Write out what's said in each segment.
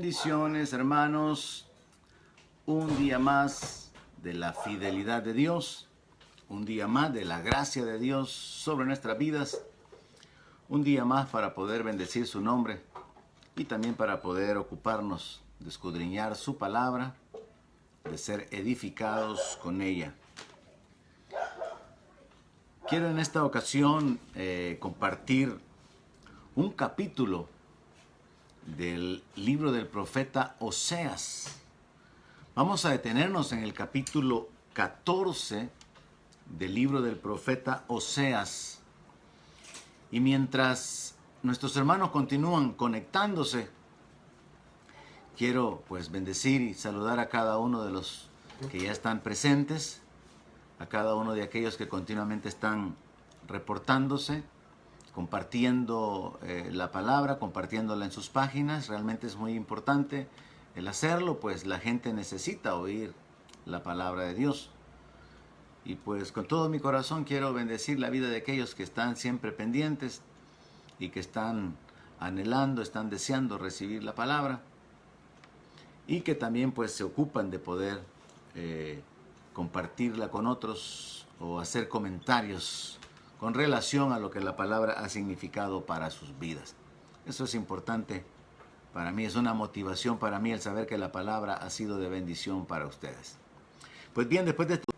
Bendiciones, hermanos. Un día más de la fidelidad de Dios. Un día más de la gracia de Dios sobre nuestras vidas. Un día más para poder bendecir su nombre y también para poder ocuparnos de escudriñar su palabra, de ser edificados con ella. Quiero en esta ocasión compartir un capítulo del libro del profeta Oseas. Vamos a detenernos en el capítulo 14 del libro del profeta Oseas. Y mientras nuestros hermanos continúan conectándose, quiero pues bendecir y saludar a cada uno de los que ya están presentes, a cada uno de aquellos que continuamente están reportándose, compartiendo la palabra, compartiéndola en sus páginas. Realmente es muy importante el hacerlo, pues la gente necesita oír la palabra de Dios. Y pues con todo mi corazón quiero bendecir la vida de aquellos que están siempre pendientes y que están anhelando, están deseando recibir la palabra y que también pues se ocupan de poder compartirla con otros o hacer comentarios con relación a lo que la palabra ha significado para sus vidas. Eso es importante para mí, es una motivación para mí el saber que la palabra ha sido de bendición para ustedes. Pues bien, después de esto,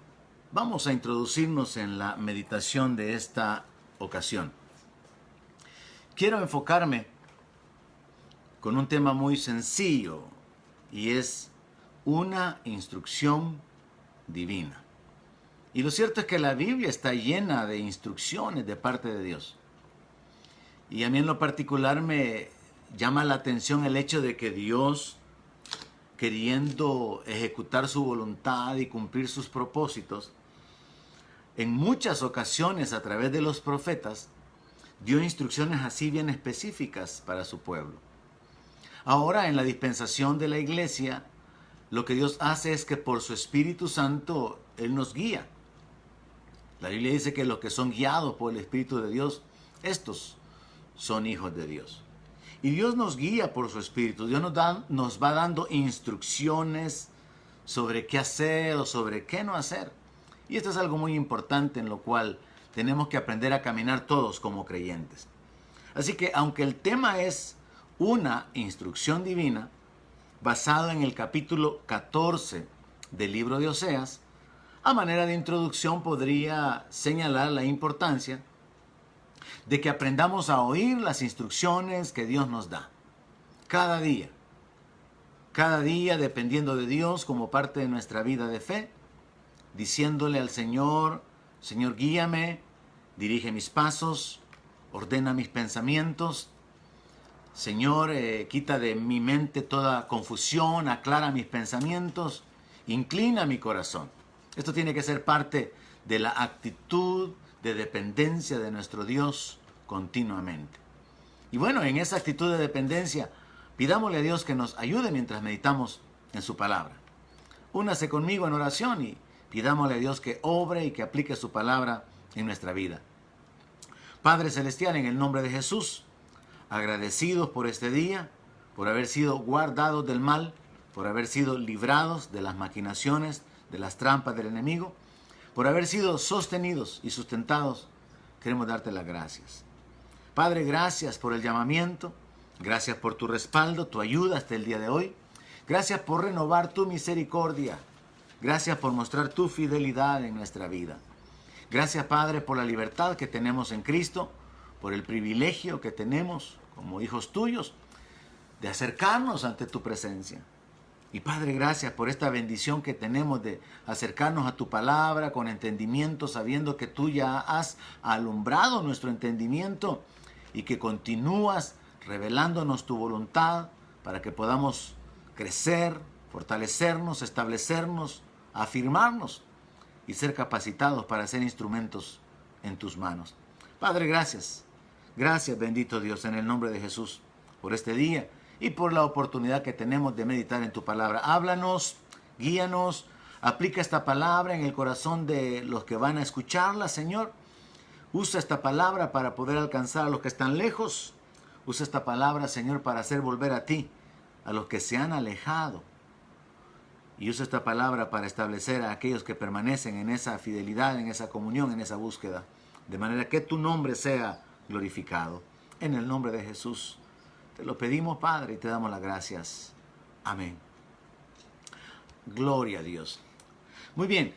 vamos a introducirnos en la meditación de esta ocasión. Quiero enfocarme con un tema muy sencillo y es una instrucción divina. Y lo cierto es que la Biblia está llena de instrucciones de parte de Dios. Y a mí en lo particular me llama la atención el hecho de que Dios, queriendo ejecutar su voluntad y cumplir sus propósitos, en muchas ocasiones a través de los profetas, dio instrucciones así bien específicas para su pueblo. Ahora en la dispensación de la iglesia, lo que Dios hace es que por su Espíritu Santo Él nos guía. La Biblia dice que los que son guiados por el Espíritu de Dios, estos son hijos de Dios. Y Dios nos guía por su Espíritu. Dios nos va dando instrucciones sobre qué hacer o sobre qué no hacer. Y esto es algo muy importante en lo cual tenemos que aprender a caminar todos como creyentes. Así que aunque el tema es una instrucción divina, basado en el capítulo 14 del libro de Oseas, a manera de introducción podría señalar la importancia de que aprendamos a oír las instrucciones que Dios nos da. Cada día dependiendo de Dios como parte de nuestra vida de fe, diciéndole al Señor, Señor, guíame, dirige mis pasos, ordena mis pensamientos. Señor, quita de mi mente toda confusión, aclara mis pensamientos, inclina mi corazón. Esto tiene que ser parte de la actitud de dependencia de nuestro Dios continuamente. Y bueno, en esa actitud de dependencia, pidámosle a Dios que nos ayude mientras meditamos en su palabra. Únase conmigo en oración y pidámosle a Dios que obre y que aplique su palabra en nuestra vida. Padre Celestial, en el nombre de Jesús, agradecidos por este día, por haber sido guardados del mal, por haber sido librados de las maquinaciones, de las trampas del enemigo, por haber sido sostenidos y sustentados, queremos darte las gracias. Padre, gracias por el llamamiento, gracias por tu respaldo, tu ayuda hasta el día de hoy, gracias por renovar tu misericordia, gracias por mostrar tu fidelidad en nuestra vida. Gracias, Padre, por la libertad que tenemos en Cristo, por el privilegio que tenemos como hijos tuyos de acercarnos ante tu presencia. Y Padre, gracias por esta bendición que tenemos de acercarnos a tu palabra con entendimiento, sabiendo que tú ya has alumbrado nuestro entendimiento y que continúas revelándonos tu voluntad para que podamos crecer, fortalecernos, establecernos, afirmarnos y ser capacitados para ser instrumentos en tus manos. Padre, gracias. Gracias, bendito Dios, en el nombre de Jesús, por este día y por la oportunidad que tenemos de meditar en tu palabra. Háblanos, guíanos, aplica esta palabra en el corazón de los que van a escucharla, Señor. Usa esta palabra para poder alcanzar a los que están lejos. Usa esta palabra, Señor, para hacer volver a ti a los que se han alejado. Y uso esta palabra para establecer a aquellos que permanecen en esa fidelidad, en esa comunión, en esa búsqueda. De manera que tu nombre sea glorificado. En el nombre de Jesús. Te lo pedimos, Padre, y te damos las gracias. Amén. Gloria a Dios. Muy bien.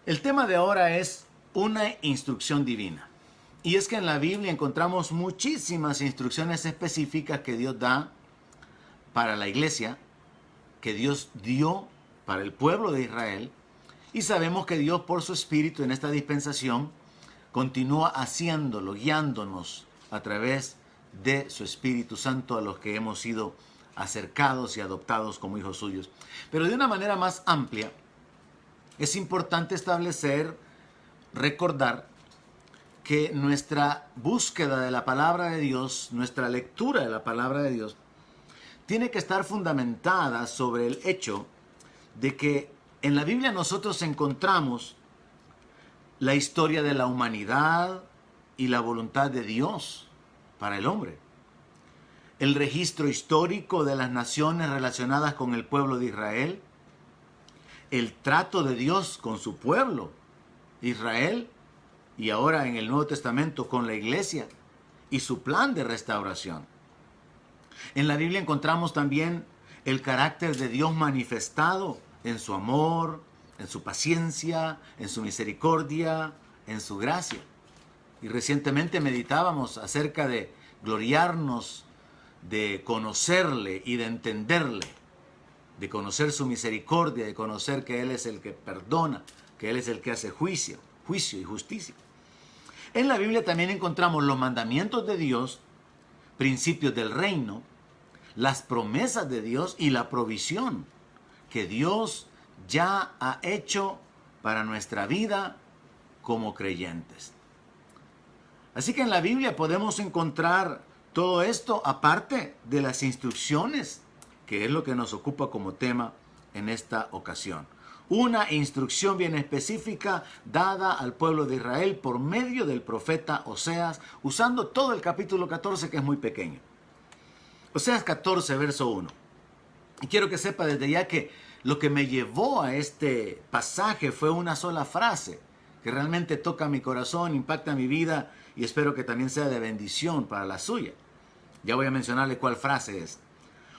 El tema de ahora es una instrucción divina. Y es que en la Biblia encontramos muchísimas instrucciones específicas que Dios da para la iglesia, que Dios dio para el pueblo de Israel, y sabemos que Dios por su Espíritu en esta dispensación continúa haciéndolo, guiándonos a través de su Espíritu Santo a los que hemos sido acercados y adoptados como hijos suyos. Pero de una manera más amplia, es importante establecer, recordar que nuestra búsqueda de la palabra de Dios, nuestra lectura de la palabra de Dios, tiene que estar fundamentada sobre el hecho de que en la Biblia nosotros encontramos la historia de la humanidad y la voluntad de Dios para el hombre. El registro histórico de las naciones relacionadas con el pueblo de Israel, el trato de Dios con su pueblo, Israel, y ahora en el Nuevo Testamento con la iglesia, y su plan de restauración. En la Biblia encontramos también el carácter de Dios manifestado en su amor, en su paciencia, en su misericordia, en su gracia. Y recientemente meditábamos acerca de gloriarnos, de conocerle y de entenderle, de conocer su misericordia, de conocer que Él es el que perdona, que Él es el que hace juicio y justicia. En la Biblia también encontramos los mandamientos de Dios, principios del reino, las promesas de Dios y la provisión que Dios ya ha hecho para nuestra vida como creyentes. Así que en la Biblia podemos encontrar todo esto aparte de las instrucciones, que es lo que nos ocupa como tema en esta ocasión. Una instrucción bien específica dada al pueblo de Israel por medio del profeta Oseas, usando todo el capítulo 14, que es muy pequeño. Oseas 14, verso 1. Y quiero que sepa desde ya que lo que me llevó a este pasaje fue una sola frase, que realmente toca mi corazón, impacta mi vida y espero que también sea de bendición para la suya. Ya voy a mencionarle cuál frase es.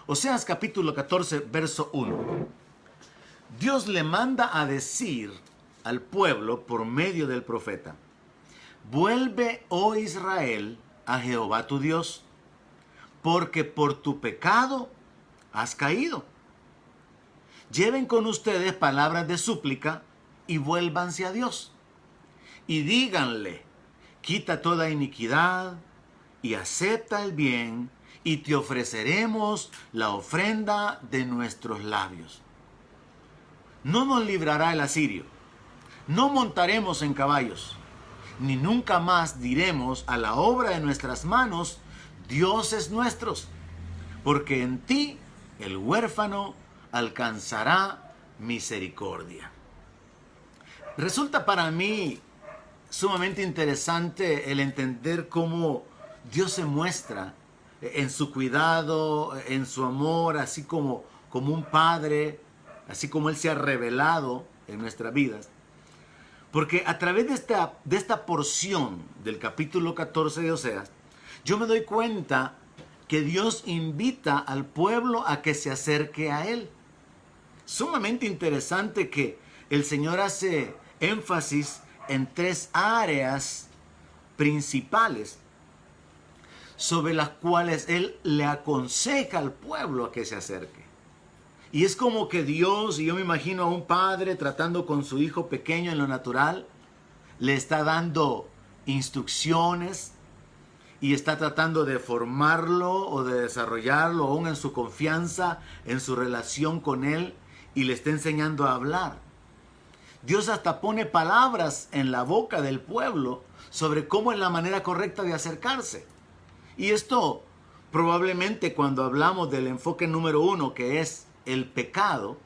Oseas capítulo 14, verso 1. Dios le manda a decir al pueblo por medio del profeta: vuelve, oh Israel, a Jehová tu Dios, porque por tu pecado has caído. Lleven con ustedes palabras de súplica y vuélvanse a Dios. Y díganle: quita toda iniquidad y acepta el bien, y te ofreceremos la ofrenda de nuestros labios. No nos librará el asirio, no montaremos en caballos, ni nunca más diremos a la obra de nuestras manos: dioses nuestros, porque en ti el huérfano alcanzará misericordia. Resulta para mí sumamente interesante el entender cómo Dios se muestra en su cuidado, en su amor, así como un padre, así como Él se ha revelado en nuestras vidas. Porque a través de esta porción del capítulo 14 de Oseas, yo me doy cuenta que Dios invita al pueblo a que se acerque a Él. Sumamente interesante que el Señor hace énfasis en tres áreas principales sobre las cuales Él le aconseja al pueblo a que se acerque. Y es como que Dios, y yo me imagino a un padre tratando con su hijo pequeño en lo natural, le está dando instrucciones y está tratando de formarlo o de desarrollarlo aún en su confianza, en su relación con Él, y le está enseñando a hablar. Dios hasta pone palabras en la boca del pueblo sobre cómo es la manera correcta de acercarse. Y esto probablemente cuando hablamos del enfoque número 1, que es el pecado,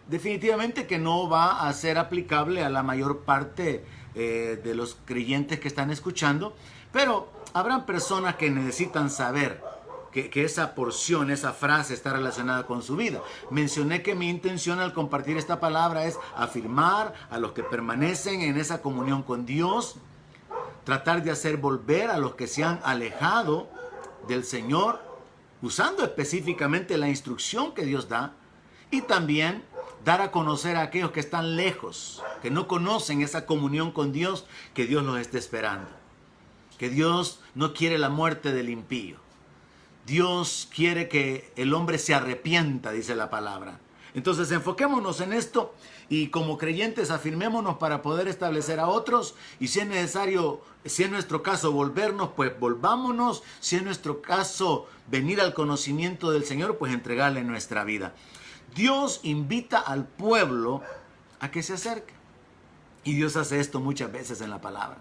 definitivamente que no va a ser aplicable a la mayor parte de los creyentes que están escuchando, pero habrán personas que necesitan saber que esa porción, esa frase está relacionada con su vida. Mencioné que mi intención al compartir esta palabra es afirmar a los que permanecen en esa comunión con Dios, tratar de hacer volver a los que se han alejado del Señor, usando específicamente la instrucción que Dios da, y también dar a conocer a aquellos que están lejos, que no conocen esa comunión con Dios, que Dios los esté esperando. Que Dios no quiere la muerte del impío. Dios quiere que el hombre se arrepienta, dice la palabra. Entonces enfoquémonos en esto y como creyentes afirmémonos para poder establecer a otros, y si es necesario, si es nuestro caso volvernos, pues volvámonos. Si es nuestro caso venir al conocimiento del Señor, pues entregarle nuestra vida. Dios invita al pueblo a que se acerque. Y Dios hace esto muchas veces en la palabra.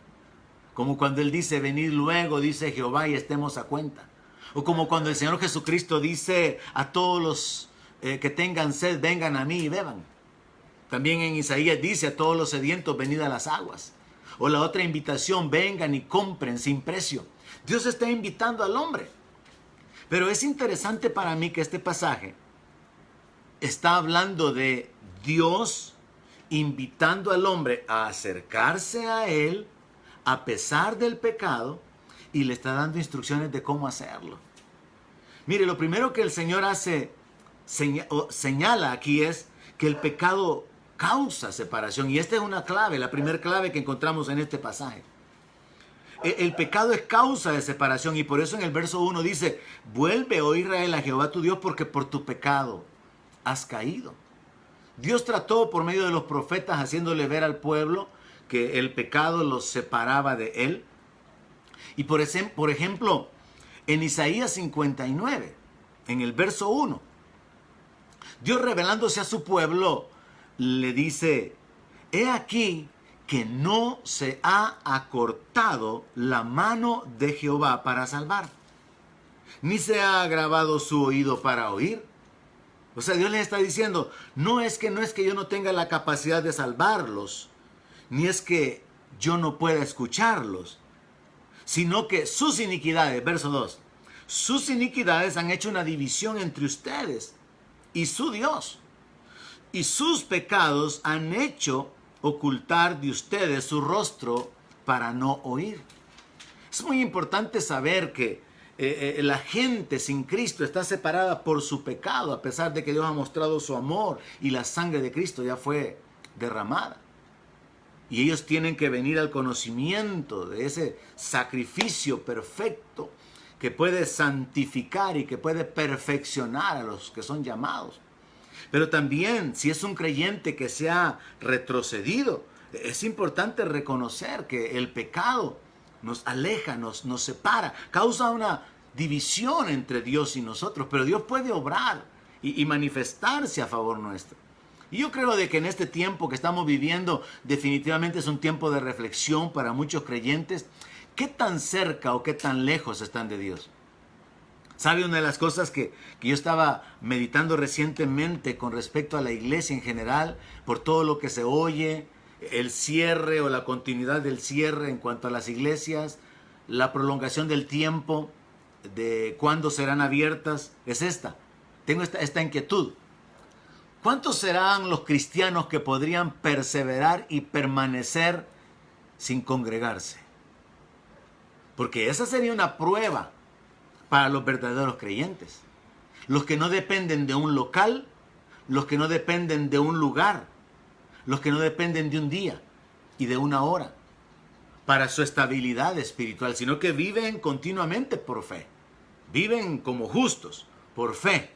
Como cuando Él dice, venid luego, dice Jehová, y estemos a cuenta. O como cuando el Señor Jesucristo dice a todos los que tengan sed, vengan a mí y beban. También en Isaías dice a todos los sedientos, venid a las aguas. O la otra invitación, vengan y compren sin precio. Dios está invitando al hombre. Pero es interesante para mí que este pasaje está hablando de Dios invitando al hombre a acercarse a Él a pesar del pecado, y le está dando instrucciones de cómo hacerlo. Mire, lo primero que el Señor señala aquí es que el pecado causa separación. Y esta es una clave, la primera clave que encontramos en este pasaje. El pecado es causa de separación, y por eso en el verso 1 dice, vuelve, oh Israel, a Jehová tu Dios, porque por tu pecado has caído. Dios trató por medio de los profetas haciéndole ver al pueblo que el pecado los separaba de Él. Y por ejemplo, en Isaías 59, en el verso 1, Dios revelándose a su pueblo, le dice, he aquí que no se ha acortado la mano de Jehová para salvar, ni se ha agravado su oído para oír. O sea, Dios les está diciendo, no es que yo no tenga la capacidad de salvarlos, ni es que yo no pueda escucharlos, sino que sus iniquidades, verso 2, sus iniquidades han hecho una división entre ustedes y su Dios, y sus pecados han hecho ocultar de ustedes su rostro para no oír. Es muy importante saber que la gente sin Cristo está separada por su pecado, a pesar de que Dios ha mostrado su amor y la sangre de Cristo ya fue derramada. Y ellos tienen que venir al conocimiento de ese sacrificio perfecto que puede santificar y que puede perfeccionar a los que son llamados. Pero también, si es un creyente que se ha retrocedido, es importante reconocer que el pecado nos aleja, nos separa, causa una división entre Dios y nosotros, pero Dios puede obrar y manifestarse a favor nuestro. Y yo creo de que en este tiempo que estamos viviendo definitivamente es un tiempo de reflexión para muchos creyentes. ¿Qué tan cerca o qué tan lejos están de Dios? ¿Sabe una de las cosas que yo estaba meditando recientemente con respecto a la iglesia en general, por todo lo que se oye, el cierre o la continuidad del cierre en cuanto a las iglesias, la prolongación del tiempo de cuándo serán abiertas? Es esta. Tengo esta inquietud. ¿Cuántos serán los cristianos que podrían perseverar y permanecer sin congregarse? Porque esa sería una prueba para los verdaderos creyentes. Los que no dependen de un local, los que no dependen de un lugar, los que no dependen de un día y de una hora para su estabilidad espiritual, sino que viven continuamente por fe. Viven como justos, por fe,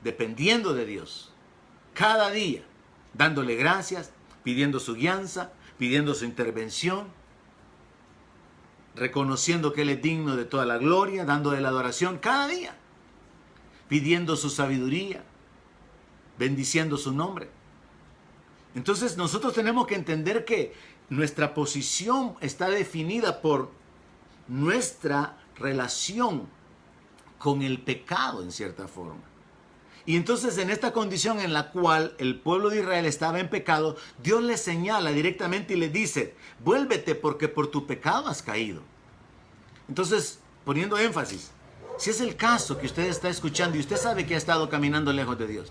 dependiendo de Dios. Cada día, dándole gracias, pidiendo su guianza, pidiendo su intervención, reconociendo que Él es digno de toda la gloria, dándole la adoración cada día, pidiendo su sabiduría, bendiciendo su nombre. Entonces nosotros tenemos que entender que nuestra posición está definida por nuestra relación con el pecado en cierta forma. Y entonces en esta condición en la cual el pueblo de Israel estaba en pecado, Dios les señala directamente y les dice, vuélvete porque por tu pecado has caído. Entonces, poniendo énfasis, Si es el caso que usted está escuchando y usted sabe que ha estado caminando lejos de Dios,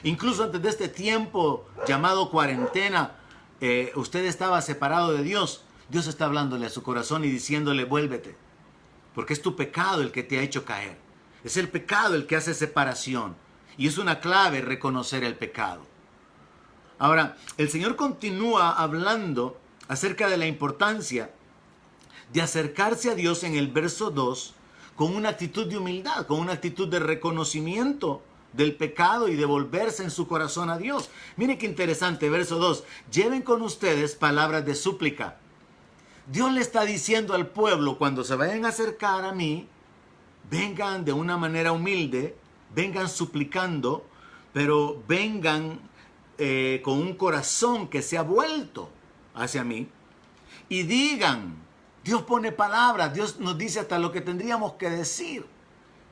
incluso antes de este tiempo llamado cuarentena, usted estaba separado de Dios, Dios está hablándole a su corazón y diciéndole, vuélvete, porque es tu pecado el que te ha hecho caer. Es el pecado el que hace separación. Y es una clave reconocer el pecado. Ahora, el Señor continúa hablando acerca de la importancia de acercarse a Dios en el verso 2 con una actitud de humildad, con una actitud de reconocimiento del pecado y de volverse en su corazón a Dios. Mire qué interesante, verso 2. Lleven con ustedes palabras de súplica. Dios le está diciendo al pueblo, cuando se vayan a acercar a mí, vengan de una manera humilde, vengan suplicando, pero vengan con un corazón que se ha vuelto hacia mí y digan, Dios pone palabras, Dios nos dice hasta lo que tendríamos que decir.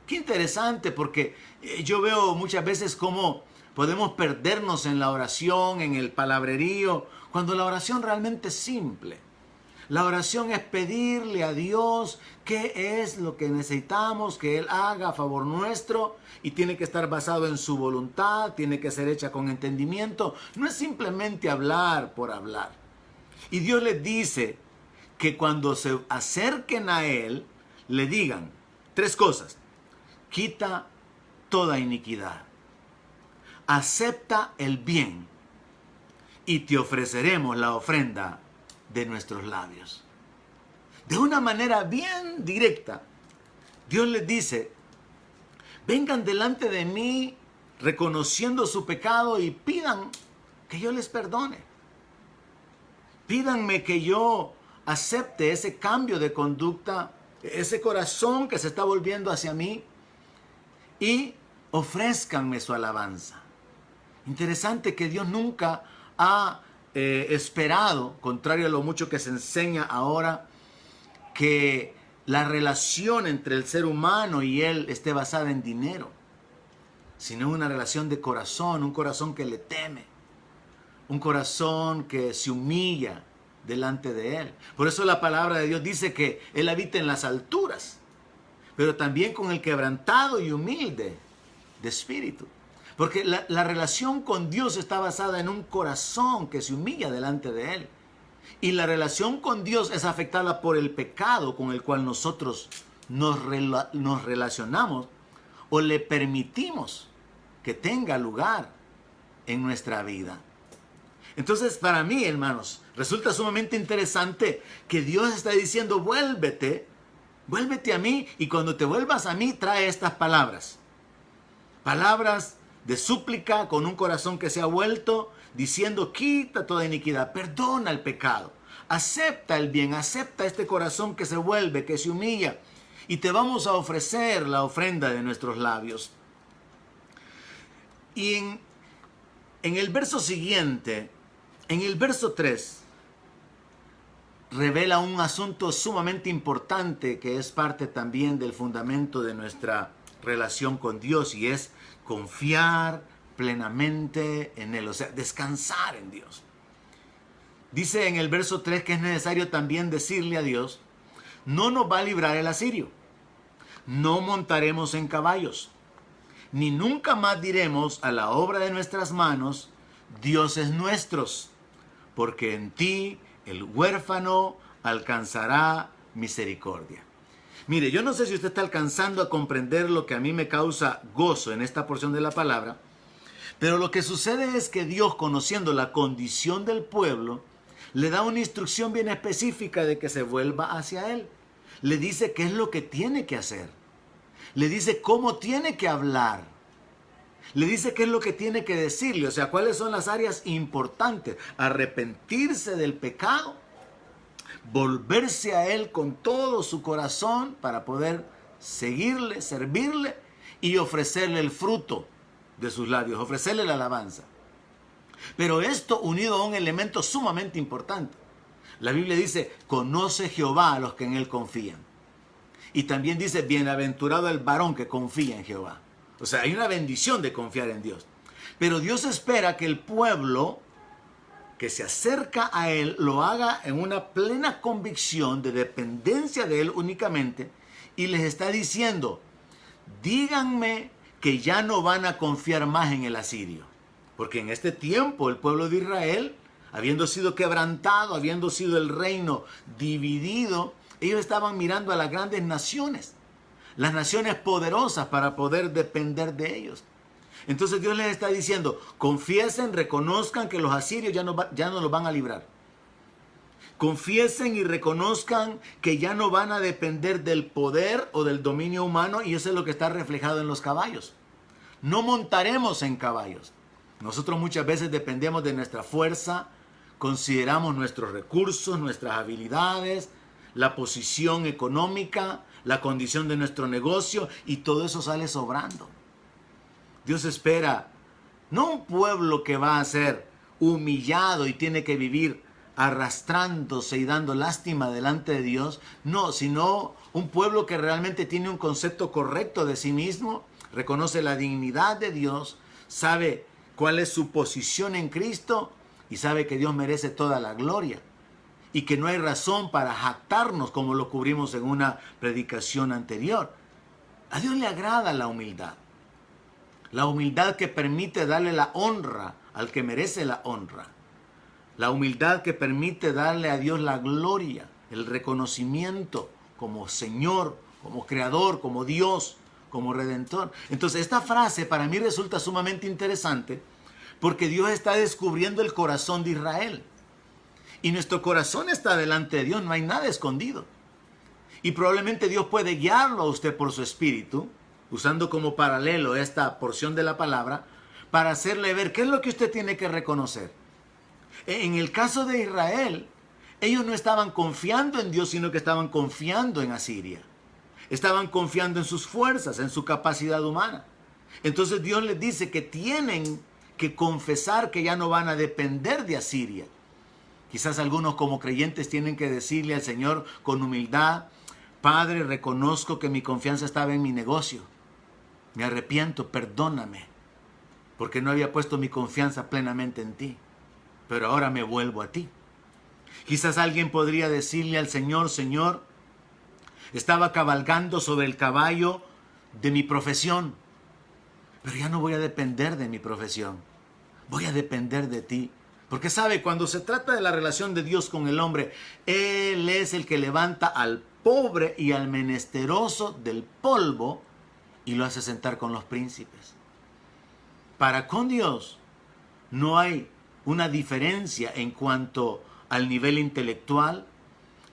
Qué interesante, porque yo veo muchas veces cómo podemos perdernos en la oración, en el palabrerío, cuando la oración realmente es simple. La oración es pedirle a Dios qué es lo que necesitamos que Él haga a favor nuestro y tiene que estar basado en su voluntad, tiene que ser hecha con entendimiento. No es simplemente hablar por hablar. Y Dios les dice que cuando se acerquen a Él, le digan 3 cosas. Quita toda iniquidad. Acepta el bien y te ofreceremos la ofrenda de nuestros labios. De una manera bien directa, Dios les dice, vengan delante de mí reconociendo su pecado y pidan que yo les perdone. Pídanme que yo acepte ese cambio de conducta, ese corazón que se está volviendo hacia mí y ofrézcanme su alabanza. Interesante que Dios nunca ha esperado, contrario a lo mucho que se enseña ahora, que la relación entre el ser humano y Él esté basada en dinero, sino una relación de corazón, un corazón que le teme, un corazón que se humilla delante de Él. Por eso la palabra de Dios dice que Él habita en las alturas, pero también con el quebrantado y humilde de espíritu. Porque la relación con Dios está basada en un corazón que se humilla delante de Él. Y la relación con Dios es afectada por el pecado con el cual nosotros nos relacionamos o le permitimos que tenga lugar en nuestra vida. Entonces, para mí, hermanos, resulta sumamente interesante que Dios está diciendo, vuélvete a mí, y cuando te vuelvas a mí, trae estas palabras. Palabras de súplica con un corazón que se ha vuelto, diciendo, quita toda iniquidad, perdona el pecado, acepta el bien, acepta este corazón que se vuelve, que se humilla, y te vamos a ofrecer la ofrenda de nuestros labios. Y en el verso siguiente, en el verso 3, revela un asunto sumamente importante que es parte también del fundamento de nuestra relación con Dios, y es confiar plenamente en Él, o sea, descansar en Dios. Dice en el verso 3 que es necesario también decirle a Dios, no nos va a librar el asirio, no montaremos en caballos, ni nunca más diremos a la obra de nuestras manos, dioses nuestros, porque en ti el huérfano alcanzará misericordia. Mire, yo no sé si usted está alcanzando a comprender lo que a mí me causa gozo en esta porción de la palabra, pero lo que sucede es que Dios, conociendo la condición del pueblo, le da una instrucción bien específica de que se vuelva hacia Él. Le dice qué es lo que tiene que hacer. Le dice cómo tiene que hablar. Le dice qué es lo que tiene que decirle, o sea, cuáles son las áreas importantes. Arrepentirse del pecado, volverse a Él con todo su corazón para poder seguirle, servirle y ofrecerle el fruto de sus labios, ofrecerle la alabanza. Pero esto unido a un elemento sumamente importante. La Biblia dice, conoce Jehová a los que en Él confían. Y también dice, bienaventurado el varón que confía en Jehová. O sea, hay una bendición de confiar en Dios. Pero Dios espera que el pueblo que se acerca a Él lo haga en una plena convicción de dependencia de Él únicamente, y les está diciendo, díganme que ya no van a confiar más en el asirio. Porque en este tiempo el pueblo de Israel, habiendo sido quebrantado, habiendo sido el reino dividido, ellos estaban mirando a las grandes naciones, las naciones poderosas, para poder depender de ellos. Entonces Dios les está diciendo, confiesen, reconozcan que los asirios ya no los van a librar. Confiesen y reconozcan que ya no van a depender del poder o del dominio humano, y eso es lo que está reflejado en los caballos. No montaremos en caballos. Nosotros muchas veces dependemos de nuestra fuerza, consideramos nuestros recursos, nuestras habilidades, la posición económica, la condición de nuestro negocio, y todo eso sale sobrando. Dios espera no un pueblo que va a ser humillado y tiene que vivir arrastrándose y dando lástima delante de Dios, no, sino un pueblo que realmente tiene un concepto correcto de sí mismo, reconoce la dignidad de Dios, sabe cuál es su posición en Cristo y sabe que Dios merece toda la gloria y que no hay razón para jactarnos, como lo cubrimos en una predicación anterior. A Dios le agrada la humildad que permite darle la honra al que merece la honra. La humildad que permite darle a Dios la gloria, el reconocimiento como Señor, como Creador, como Dios, como Redentor. Entonces esta frase para mí resulta sumamente interesante porque Dios está descubriendo el corazón de Israel. Y nuestro corazón está delante de Dios, no hay nada escondido. Y probablemente Dios puede guiarlo a usted por su espíritu, usando como paralelo esta porción de la palabra, para hacerle ver qué es lo que usted tiene que reconocer. En el caso de Israel, ellos no estaban confiando en Dios, sino que estaban confiando en Asiria. Estaban confiando en sus fuerzas, en su capacidad humana. Entonces Dios les dice que tienen que confesar que ya no van a depender de Asiria. Quizás algunos como creyentes tienen que decirle al Señor con humildad, Padre, reconozco que mi confianza estaba en mi negocio. Me arrepiento, perdóname, porque no había puesto mi confianza plenamente en ti. Pero ahora me vuelvo a ti. Quizás alguien podría decirle al Señor, Señor, estaba cabalgando sobre el caballo de mi profesión, pero ya no voy a depender de mi profesión, voy a depender de ti. Porque sabe, cuando se trata de la relación de Dios con el hombre, Él es el que levanta al pobre y al menesteroso del polvo y lo hace sentar con los príncipes. Para con Dios no hay una diferencia en cuanto al nivel intelectual,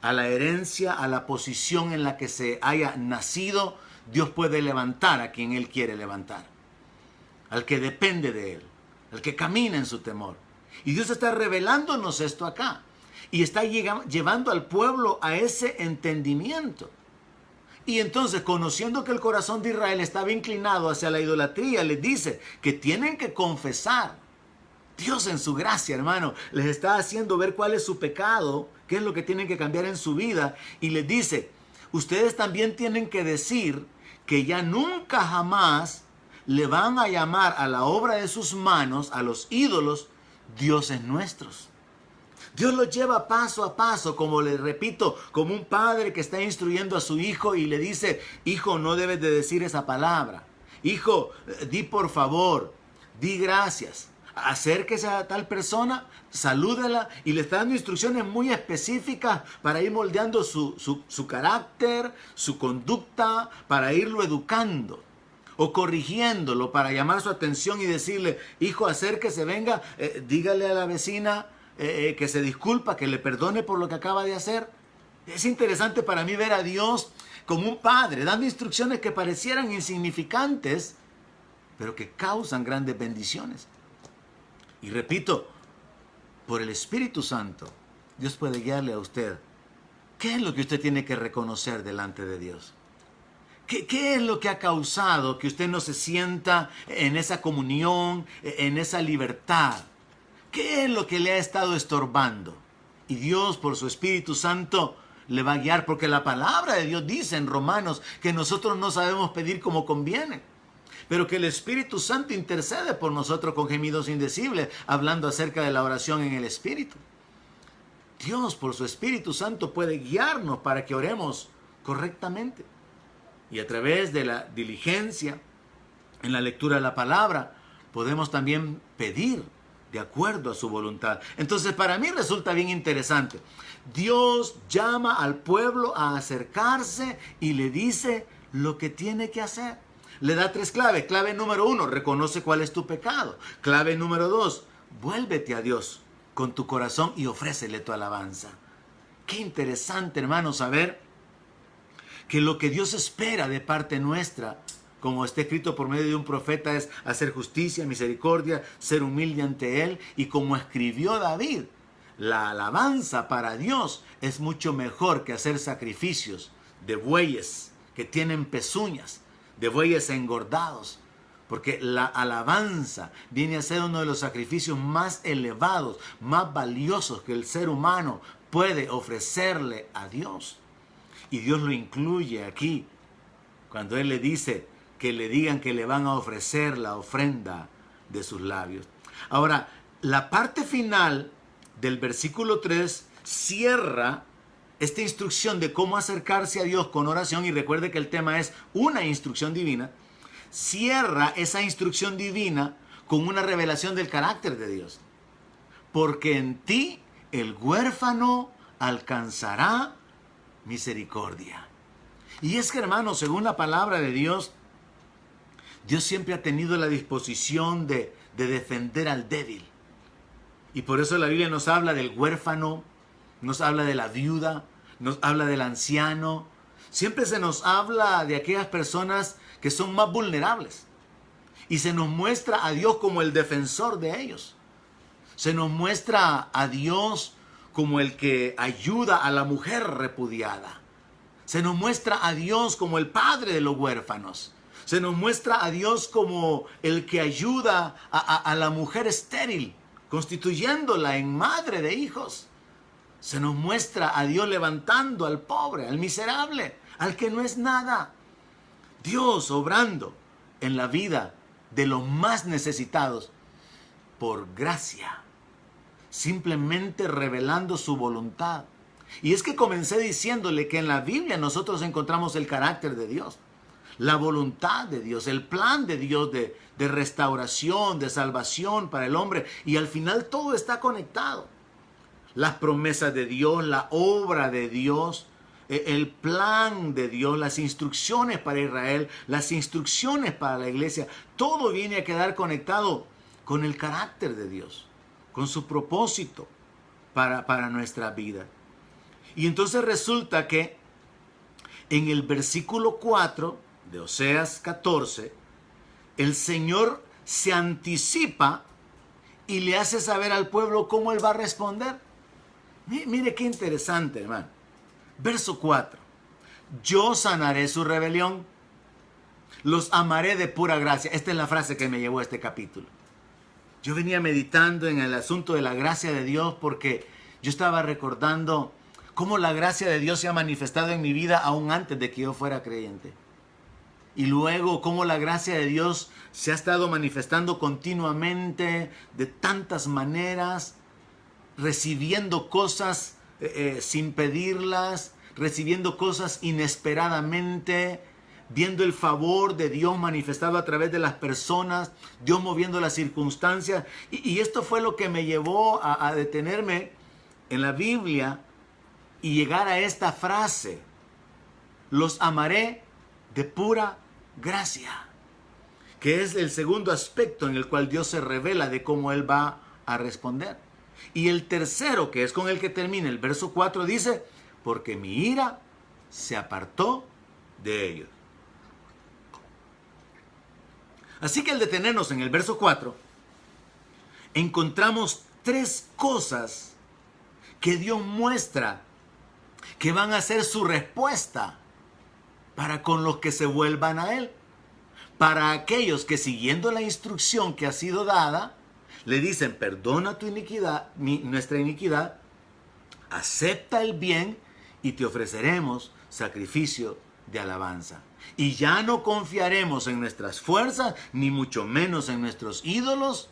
a la herencia, a la posición en la que se haya nacido. Dios puede levantar a quien Él quiere levantar, al que depende de Él, al que camina en su temor. Y Dios está revelándonos esto acá y está llevando al pueblo a ese entendimiento. Y entonces, conociendo que el corazón de Israel estaba inclinado hacia la idolatría, les dice que tienen que confesar. Dios en su gracia, hermano, les está haciendo ver cuál es su pecado, qué es lo que tienen que cambiar en su vida. Y les dice, ustedes también tienen que decir que ya nunca jamás le van a llamar a la obra de sus manos, a los ídolos, dioses nuestros. Dios los lleva paso a paso, como les repito, como un padre que está instruyendo a su hijo y le dice, hijo, no debes de decir esa palabra. Hijo, di por favor, di gracias. Acérquese a tal persona, salúdela, y le está dando instrucciones muy específicas para ir moldeando su carácter, su conducta, para irlo educando o corrigiéndolo, para llamar su atención y decirle, hijo, acérquese, venga, dígale a la vecina que se disculpa, que le perdone por lo que acaba de hacer. Es interesante para mí ver a Dios como un padre, dando instrucciones que parecieran insignificantes, pero que causan grandes bendiciones. Y repito, por el Espíritu Santo, Dios puede guiarle a usted. ¿Qué es lo que usted tiene que reconocer delante de Dios? ¿Qué es lo que ha causado que usted no se sienta en esa comunión, en esa libertad? ¿Qué es lo que le ha estado estorbando? Y Dios, por su Espíritu Santo, le va a guiar, porque la palabra de Dios dice en Romanos que nosotros no sabemos pedir como conviene, pero que el Espíritu Santo intercede por nosotros con gemidos indecibles, hablando acerca de la oración en el Espíritu. Dios, por su Espíritu Santo, puede guiarnos para que oremos correctamente. Y a través de la diligencia en la lectura de la palabra, podemos también pedir de acuerdo a su voluntad. Entonces, para mí resulta bien interesante. Dios llama al pueblo a acercarse y le dice lo que tiene que hacer. Le da 3 claves. Clave número 1, reconoce cuál es tu pecado. Clave número 2, vuélvete a Dios con tu corazón y ofrécele tu alabanza. Qué interesante, hermano, saber que lo que Dios espera de parte nuestra, como está escrito por medio de un profeta, es hacer justicia, misericordia, ser humilde ante Él. Y como escribió David, la alabanza para Dios es mucho mejor que hacer sacrificios de bueyes que tienen pezuñas, de bueyes engordados. Porque la alabanza viene a ser uno de los sacrificios más elevados, más valiosos que el ser humano puede ofrecerle a Dios. Y Dios lo incluye aquí, cuando Él le dice que le digan que le van a ofrecer la ofrenda de sus labios. Ahora, la parte final del versículo 3 cierra esta instrucción de cómo acercarse a Dios con oración, y recuerde que el tema es una instrucción divina. Cierra esa instrucción divina con una revelación del carácter de Dios. Porque en ti el huérfano alcanzará misericordia. Y es que, hermanos, según la palabra de Dios, Dios siempre ha tenido la disposición de defender al débil. Y por eso la Biblia nos habla del huérfano, nos habla de la viuda, nos habla del anciano. Siempre se nos habla de aquellas personas que son más vulnerables. Y se nos muestra a Dios como el defensor de ellos. Se nos muestra a Dios como el que ayuda a la mujer repudiada. Se nos muestra a Dios como el padre de los huérfanos. Se nos muestra a Dios como el que ayuda a la mujer estéril, constituyéndola en madre de hijos. Se nos muestra a Dios levantando al pobre, al miserable, al que no es nada. Dios obrando en la vida de los más necesitados por gracia, simplemente revelando su voluntad. Y es que comencé diciéndole que en la Biblia nosotros encontramos el carácter de Dios, la voluntad de Dios, el plan de Dios de restauración, de salvación para el hombre. Y al final todo está conectado. Las promesas de Dios, la obra de Dios, el plan de Dios, las instrucciones para Israel, las instrucciones para la iglesia, todo viene a quedar conectado con el carácter de Dios, con su propósito para nuestra vida. Y entonces resulta que en el versículo 4 de Oseas 14, el Señor se anticipa y le hace saber al pueblo cómo Él va a responder. Mire qué interesante, hermano. Verso 4. Yo sanaré su rebelión, los amaré de pura gracia. Esta es la frase que me llevó a este capítulo. Yo venía meditando en el asunto de la gracia de Dios porque yo estaba recordando cómo la gracia de Dios se ha manifestado en mi vida aún antes de que yo fuera creyente. Y luego cómo la gracia de Dios se ha estado manifestando continuamente de tantas maneras, recibiendo cosas sin pedirlas, recibiendo cosas inesperadamente, viendo el favor de Dios manifestado a través de las personas, Dios moviendo las circunstancias. Y esto fue lo que me llevó a detenerme en la Biblia y llegar a esta frase: los amaré de pura gracia, que es el segundo aspecto en el cual Dios se revela de cómo Él va a responder. Y el tercero, que es con el que termina el verso 4, dice: porque mi ira se apartó de ellos. Así que al detenernos en el verso 4, encontramos 3 cosas que Dios muestra que van a ser su respuesta para con los que se vuelvan a Él. Para aquellos que, siguiendo la instrucción que ha sido dada, le dicen: perdona tu iniquidad, nuestra iniquidad, acepta el bien y te ofreceremos sacrificio de alabanza. Y ya no confiaremos en nuestras fuerzas, ni mucho menos en nuestros ídolos.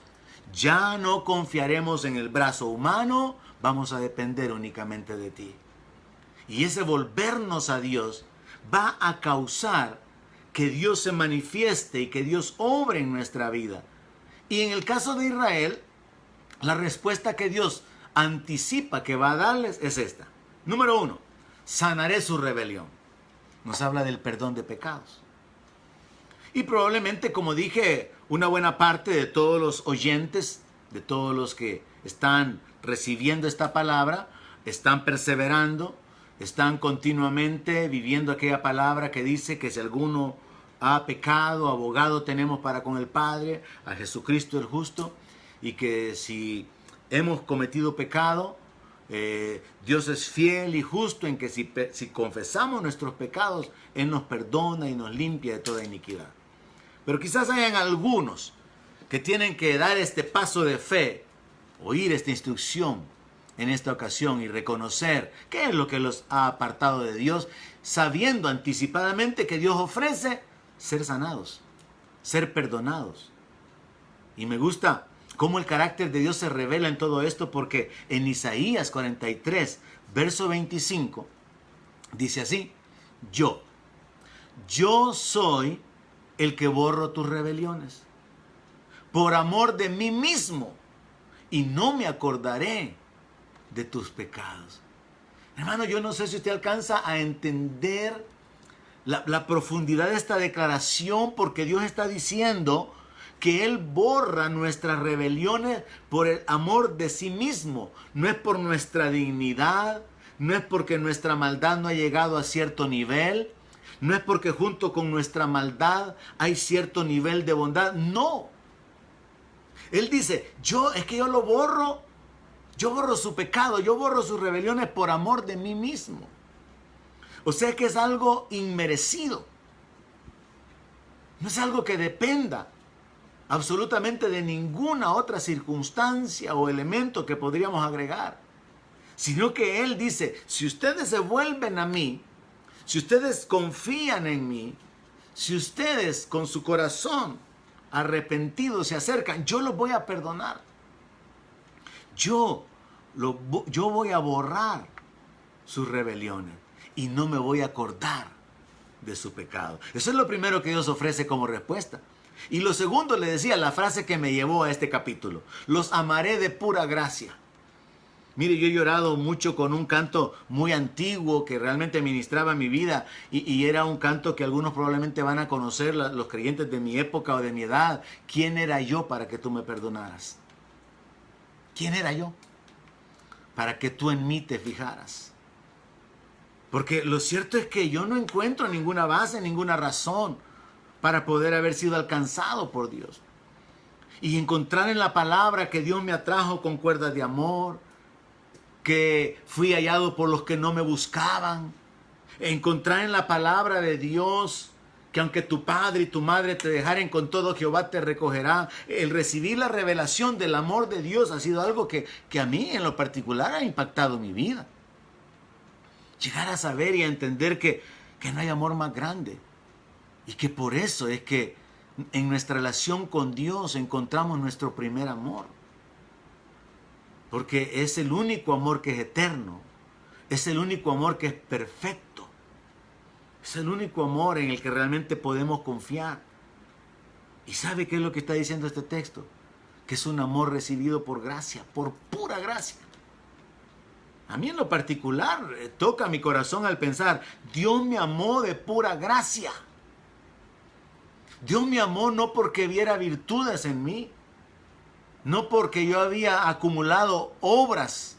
Ya no confiaremos en el brazo humano, vamos a depender únicamente de ti. Y ese volvernos a Dios va a causar que Dios se manifieste y que Dios obre en nuestra vida. Y en el caso de Israel, la respuesta que Dios anticipa que va a darles es esta. Número 1, sanaré su rebelión. Nos habla del perdón de pecados. Y probablemente, como dije, una buena parte de todos los oyentes, de todos los que están recibiendo esta palabra, están perseverando, están continuamente viviendo aquella palabra que dice que si alguno ha pecado, abogado tenemos para con el Padre, a Jesucristo el justo, y que si hemos cometido pecado, Dios es fiel y justo en que si confesamos nuestros pecados, Él nos perdona y nos limpia de toda iniquidad. Pero quizás hayan algunos que tienen que dar este paso de fe, oír esta instrucción en esta ocasión y reconocer qué es lo que los ha apartado de Dios, sabiendo anticipadamente que Dios ofrece ser sanados, ser perdonados. Y me gusta cómo el carácter de Dios se revela en todo esto, porque en Isaías 43, verso 25, dice así: yo soy el que borro tus rebeliones, por amor de mí mismo, y no me acordaré de tus pecados. Hermano, yo no sé si usted alcanza a entender la profundidad de esta declaración, porque Dios está diciendo que Él borra nuestras rebeliones por el amor de sí mismo. No es por nuestra dignidad, no es porque nuestra maldad no ha llegado a cierto nivel, no es porque junto con nuestra maldad hay cierto nivel de bondad. No. Él dice, yo lo borro. Yo borro su pecado, yo borro sus rebeliones por amor de mí mismo. O sea que es algo inmerecido. No es algo que dependa absolutamente de ninguna otra circunstancia o elemento que podríamos agregar. Sino que Él dice, si ustedes se vuelven a mí, si ustedes confían en mí, si ustedes con su corazón arrepentido se acercan, yo los voy a perdonar. Yo voy a borrar sus rebeliones y no me voy a acordar de su pecado. Eso es lo primero que Dios ofrece como respuesta. Y lo segundo, le decía, la frase que me llevó a este capítulo: los amaré de pura gracia. Mire, yo he llorado mucho con un canto muy antiguo que realmente ministraba mi vida, y era un canto que algunos probablemente van a conocer, los creyentes de mi época o de mi edad. ¿Quién era yo para que tú me perdonaras? ¿Quién era yo para que tú en mí te fijaras? Porque lo cierto es que yo no encuentro ninguna base, ninguna razón para poder haber sido alcanzado por Dios. Y encontrar en la palabra que Dios me atrajo con cuerdas de amor, que fui hallado por los que no me buscaban. Encontrar en la palabra de Dios que aunque tu padre y tu madre te dejaren, con todo Jehová te recogerá. El recibir la revelación del amor de Dios ha sido algo que a mí en lo particular ha impactado mi vida. Llegar a saber y a entender que no hay amor más grande. Y que por eso es que en nuestra relación con Dios encontramos nuestro primer amor. Porque es el único amor que es eterno. Es el único amor que es perfecto. Es el único amor en el que realmente podemos confiar. ¿Y sabe qué es lo que está diciendo este texto? Que es un amor recibido por gracia, por pura gracia. A mí en lo particular toca mi corazón al pensar, Dios me amó de pura gracia. Dios me amó no porque viera virtudes en mí, no porque yo había acumulado obras.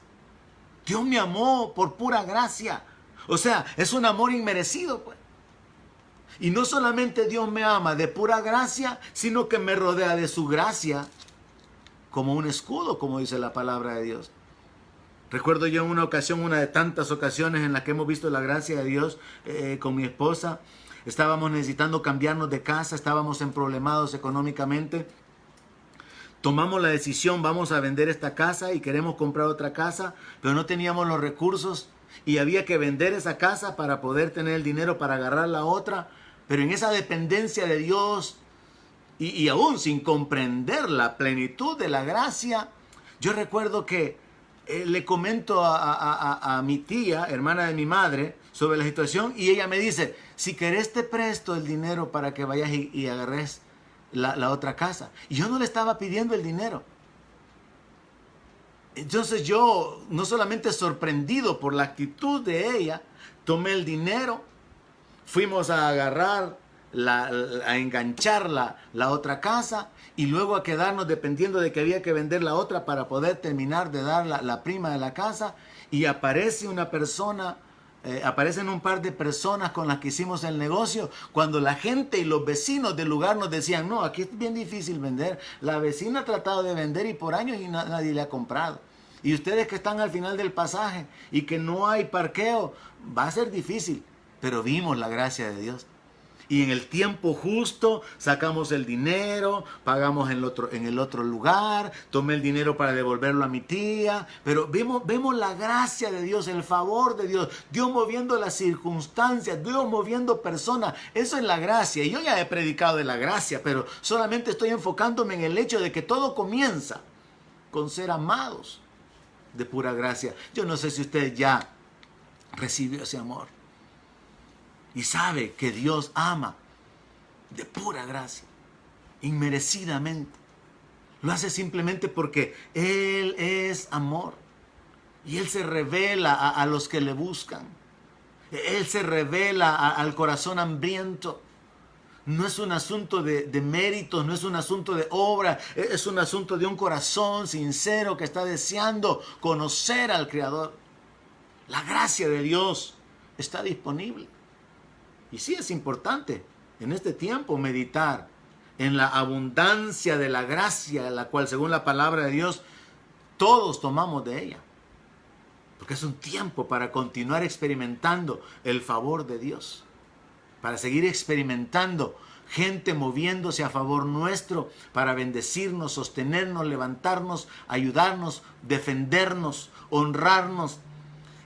Dios me amó por pura gracia. O sea, es un amor inmerecido, pues. Y no solamente Dios me ama de pura gracia, sino que me rodea de su gracia como un escudo, como dice la palabra de Dios. Recuerdo yo en una ocasión, una de tantas ocasiones en las que hemos visto la gracia de Dios con mi esposa. Estábamos necesitando cambiarnos de casa, estábamos emproblemados económicamente. Tomamos la decisión, vamos a vender esta casa y queremos comprar otra casa, pero no teníamos los recursos y había que vender esa casa para poder tener el dinero para agarrar la otra. Pero en esa dependencia de Dios y aún sin comprender la plenitud de la gracia, yo recuerdo que le comento a mi tía, hermana de mi madre, sobre la situación, y ella me dice, si querés te presto el dinero para que vayas y agarres la otra casa. Y yo no le estaba pidiendo el dinero. Entonces yo, no solamente sorprendido por la actitud de ella, tomé el dinero, fuimos a agarrar, a enganchar la otra casa y luego a quedarnos dependiendo de que había que vender la otra para poder terminar de dar la prima de la casa. Y aparece una persona, aparecen un par de personas con las que hicimos el negocio, cuando la gente y los vecinos del lugar nos decían, no, aquí es bien difícil vender, la vecina ha tratado de vender y por años y nadie le ha comprado. Y ustedes que están al final del pasaje y que no hay parqueo, va a ser difícil. Pero vimos la gracia de Dios. Y en el tiempo justo sacamos el dinero, pagamos en el otro lugar, tomé el dinero para devolverlo a mi tía. Pero vemos la gracia de Dios, el favor de Dios, Dios moviendo las circunstancias, Dios moviendo personas. Eso es la gracia. Y yo ya he predicado de la gracia, pero solamente estoy enfocándome en el hecho de que todo comienza con ser amados de pura gracia. Yo no sé si usted ya recibió ese amor y sabe que Dios ama de pura gracia, inmerecidamente. Lo hace simplemente porque Él es amor y Él se revela a los que le buscan. Él se revela al corazón hambriento. No es un asunto de méritos, no es un asunto de obra, es un asunto de un corazón sincero que está deseando conocer al Creador. La gracia de Dios está disponible. Y sí es importante en este tiempo meditar en la abundancia de la gracia, la cual según la palabra de Dios todos tomamos de ella. Porque es un tiempo para continuar experimentando el favor de Dios. Para seguir experimentando gente moviéndose a favor nuestro para bendecirnos, sostenernos, levantarnos, ayudarnos, defendernos, honrarnos.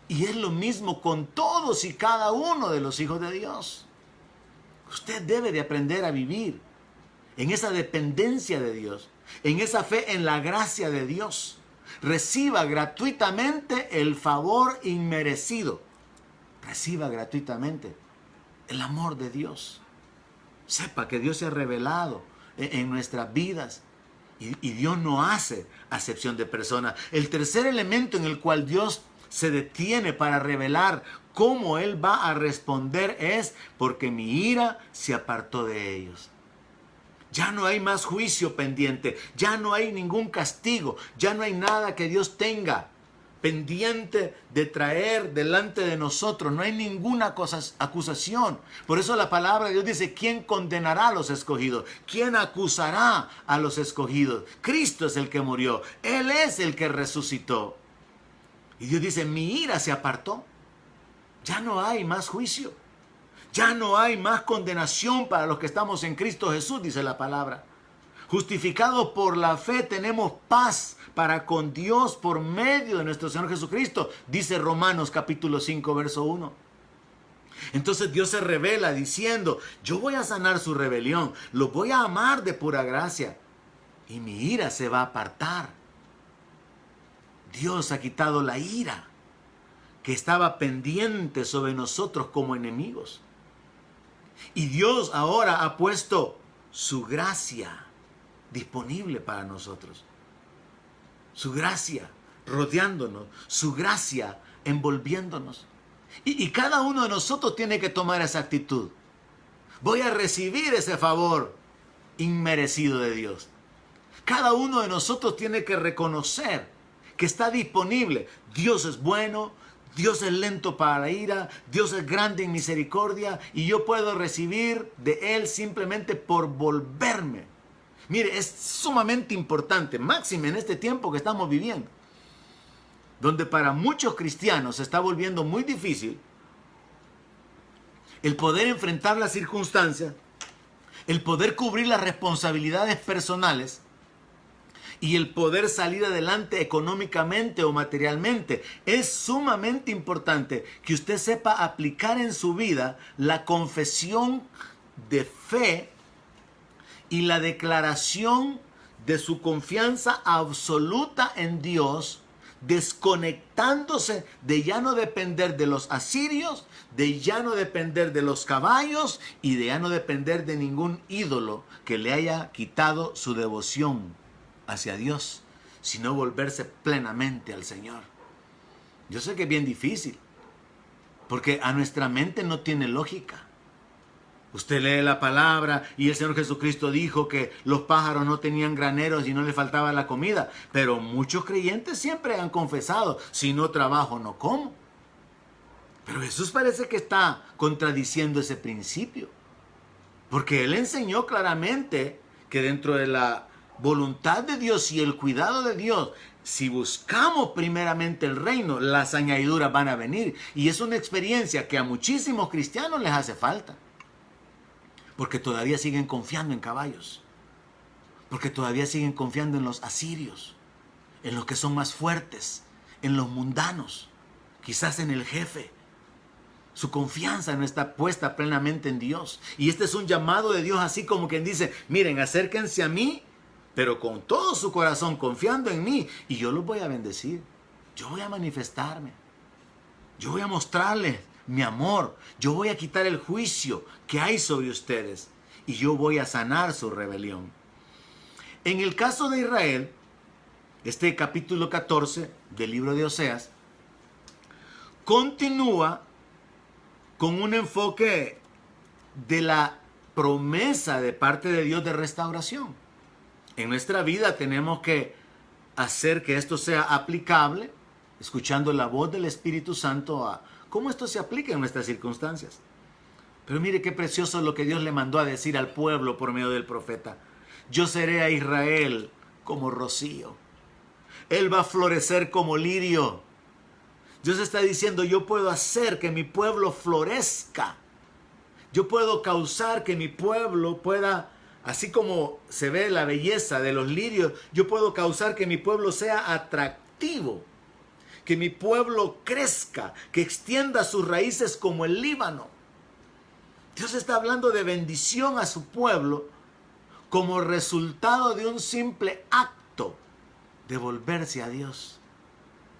Y es lo mismo con todos y cada uno de los hijos de Dios. Usted debe de aprender a vivir en esa dependencia de Dios, en esa fe en la gracia de Dios. Reciba gratuitamente el favor inmerecido. Reciba gratuitamente el amor de Dios. Sepa que Dios se ha revelado en nuestras vidas y Dios no hace acepción de personas. El tercer elemento en el cual Dios se detiene para revelar cómo Él va a responder es porque mi ira se apartó de ellos. Ya no hay más juicio pendiente, ya no hay ningún castigo, ya no hay nada que Dios tenga pendiente de traer delante de nosotros. No hay ninguna acusación. Por eso la palabra de Dios dice, ¿quién condenará a los escogidos? ¿Quién acusará a los escogidos? Cristo es el que murió, Él es el que resucitó. Y Dios dice, mi ira se apartó. Ya no hay más juicio. Ya no hay más condenación para los que estamos en Cristo Jesús, dice la palabra. Justificados por la fe tenemos paz para con Dios por medio de nuestro Señor Jesucristo, dice Romanos capítulo 5, verso 1. Entonces Dios se revela diciendo, yo voy a sanar su rebelión, los voy a amar de pura gracia y mi ira se va a apartar. Dios ha quitado la ira que estaba pendiente sobre nosotros como enemigos. Y Dios ahora ha puesto su gracia disponible para nosotros. Su gracia rodeándonos, su gracia envolviéndonos. Y cada uno de nosotros tiene que tomar esa actitud. Voy a recibir ese favor inmerecido de Dios. Cada uno de nosotros tiene que reconocer que está disponible. Dios es bueno, Dios es lento para la ira, Dios es grande en misericordia y yo puedo recibir de Él simplemente por volverme. Mire, es sumamente importante, máxime en este tiempo que estamos viviendo, donde para muchos cristianos se está volviendo muy difícil el poder enfrentar las circunstancias, el poder cubrir las responsabilidades personales y el poder salir adelante económicamente o materialmente. Es sumamente importante que usted sepa aplicar en su vida la confesión de fe y la declaración de su confianza absoluta en Dios desconectándose de ya no depender de los asirios, de ya no depender de los caballos y de ya no depender de ningún ídolo que le haya quitado su devoción hacia Dios, sino volverse plenamente al Señor. Yo sé que es bien difícil, porque a nuestra mente no tiene lógica. Usted lee la palabra y el Señor Jesucristo dijo que los pájaros no tenían graneros y no les faltaba la comida. Pero muchos creyentes siempre han confesado, si no trabajo no como. Pero Jesús parece que está contradiciendo ese principio. Porque Él enseñó claramente que dentro de la voluntad de Dios y el cuidado de Dios, si buscamos primeramente el reino, las añadiduras van a venir. Y es una experiencia que a muchísimos cristianos les hace falta. Porque todavía siguen confiando en caballos. Porque todavía siguen confiando en los asirios. En los que son más fuertes. En los mundanos. Quizás en el jefe. Su confianza no está puesta plenamente en Dios. Y este es un llamado de Dios así como quien dice, miren, acérquense a mí, pero con todo su corazón, confiando en mí. Y yo los voy a bendecir. Yo voy a manifestarme. Yo voy a mostrarles mi amor. Yo voy a quitar el juicio que hay sobre ustedes. Y yo voy a sanar su rebelión. En el caso de Israel, este capítulo 14 del libro de Oseas continúa con un enfoque de la promesa de parte de Dios de restauración. En nuestra vida tenemos que hacer que esto sea aplicable, escuchando la voz del Espíritu Santo a cómo esto se aplica en nuestras circunstancias. Pero mire qué precioso lo que Dios le mandó a decir al pueblo por medio del profeta. Yo seré a Israel como rocío. Él va a florecer como lirio. Dios está diciendo, yo puedo hacer que mi pueblo florezca. Yo puedo causar que mi pueblo pueda, así como se ve la belleza de los lirios, yo puedo causar que mi pueblo sea atractivo. Que mi pueblo crezca, que extienda sus raíces como el Líbano. Dios está hablando de bendición a su pueblo como resultado de un simple acto de volverse a Dios,